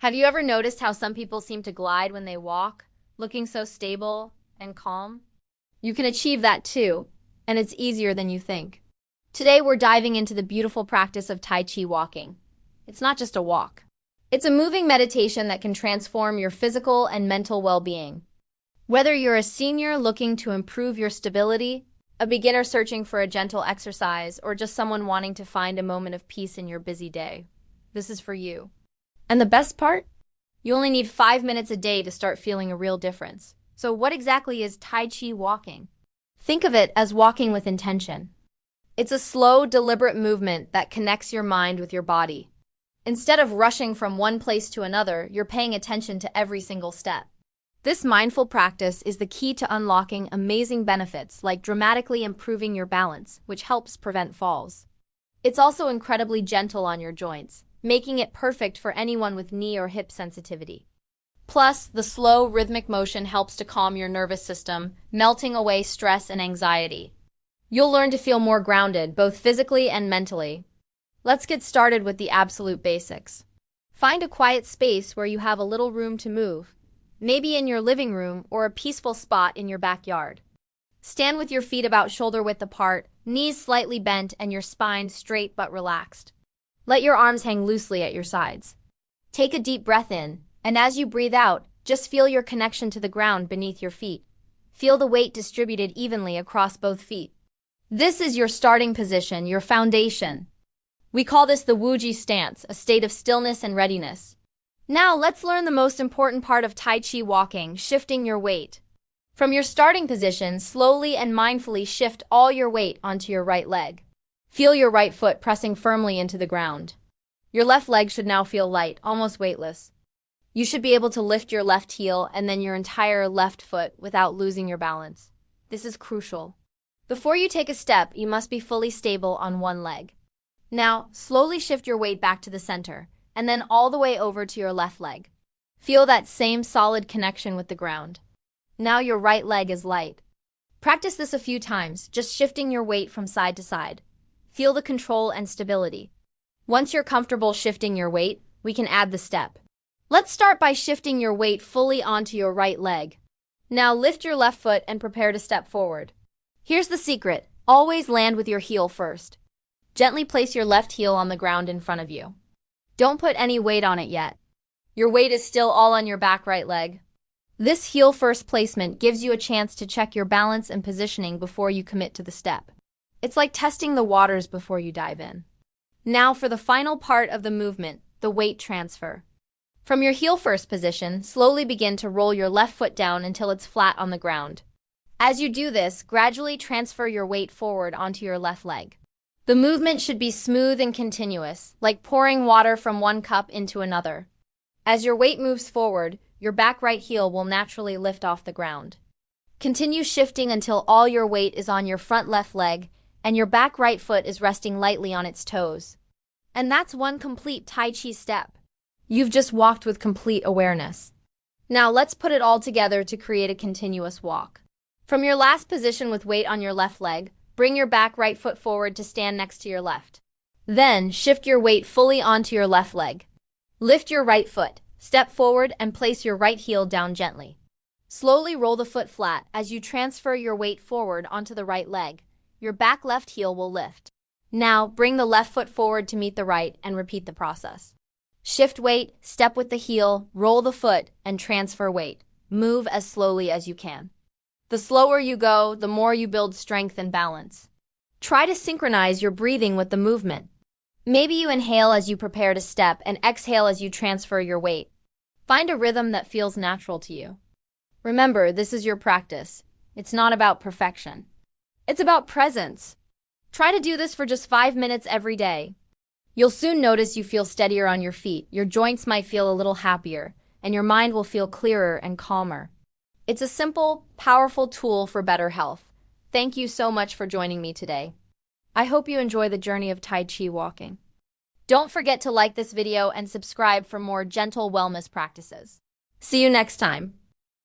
Have you ever noticed how some people seem to glide when they walk, looking so stable and calm? You can achieve that too, and it's easier than you think. Today we're diving into the beautiful practice of Tai Chi walking. It's not just a walk. It's a moving meditation that can transform your physical and mental well-being. Whether you're a senior looking to improve your stability, a beginner searching for a gentle exercise, or just someone wanting to find a moment of peace in your busy day, this is for you. And the best part? You only need 5 minutes a day to start feeling a real difference. So what exactly is Tai Chi walking? Think of it as walking with intention. It's a slow, deliberate movement that connects your mind with your body. Instead of rushing from one place to another, you're paying attention to every single step. This mindful practice is the key to unlocking amazing benefits like dramatically improving your balance, which helps prevent falls. It's also incredibly gentle on your joints, making it perfect for anyone with knee or hip sensitivity. Plus, the slow, rhythmic motion helps to calm your nervous system, melting away stress and anxiety. You'll learn to feel more grounded, both physically and mentally. Let's get started with the absolute basics. Find a quiet space where you have a little room to move, maybe in your living room or a peaceful spot in your backyard. Stand with your feet about shoulder width apart, knees slightly bent, and your spine straight but relaxed. Let your arms hang loosely at your sides. Take a deep breath in, and as you breathe out, just feel your connection to the ground beneath your feet. Feel the weight distributed evenly across both feet. This is your starting position, your foundation. We call this the Wuji stance, a state of stillness and readiness. Now let's learn the most important part of Tai Chi walking, shifting your weight. From your starting position, slowly and mindfully shift all your weight onto your right leg. Feel your right foot pressing firmly into the ground. Your left leg should now feel light, almost weightless. You should be able to lift your left heel and then your entire left foot without losing your balance. This is crucial. Before you take a step, you must be fully stable on one leg. Now, slowly shift your weight back to the center, and then all the way over to your left leg. Feel that same solid connection with the ground. Now your right leg is light. Practice this a few times, just shifting your weight from side to side. Feel the control and stability. Once you're comfortable shifting your weight, we can add the step. Let's start by shifting your weight fully onto your right leg. Now lift your left foot and prepare to step forward. Here's the secret. Always land with your heel first. Gently place your left heel on the ground in front of you. Don't put any weight on it yet. Your weight is still all on your back right leg. This heel first placement gives you a chance to check your balance and positioning before you commit to the step. It's like testing the waters before you dive in. Now for the final part of the movement, the weight transfer. From your heel first position, slowly begin to roll your left foot down until it's flat on the ground. As you do this, gradually transfer your weight forward onto your left leg. The movement should be smooth and continuous, like pouring water from one cup into another. As your weight moves forward, your back right heel will naturally lift off the ground. Continue shifting until all your weight is on your front left leg and your back right foot is resting lightly on its toes. And that's one complete Tai Chi step. You've just walked with complete awareness. Now let's put it all together to create a continuous walk. From your last position with weight on your left leg, bring your back right foot forward to stand next to your left. Then, shift your weight fully onto your left leg. Lift your right foot, step forward, and place your right heel down gently. Slowly roll the foot flat as you transfer your weight forward onto the right leg. Your back left heel will lift. Now, bring the left foot forward to meet the right and repeat the process. Shift weight, step with the heel, roll the foot, and transfer weight. Move as slowly as you can. The slower you go, the more you build strength and balance. Try to synchronize your breathing with the movement. Maybe you inhale as you prepare to step and exhale as you transfer your weight. Find a rhythm that feels natural to you. Remember, this is your practice. It's not about perfection. It's about presence. Try to do this for just 5 minutes every day. You'll soon notice you feel steadier on your feet, your joints might feel a little happier, and your mind will feel clearer and calmer. It's a simple, powerful tool for better health. Thank you so much for joining me today. I hope you enjoy the journey of Tai Chi walking. Don't forget to like this video and subscribe for more gentle wellness practices. See you next time.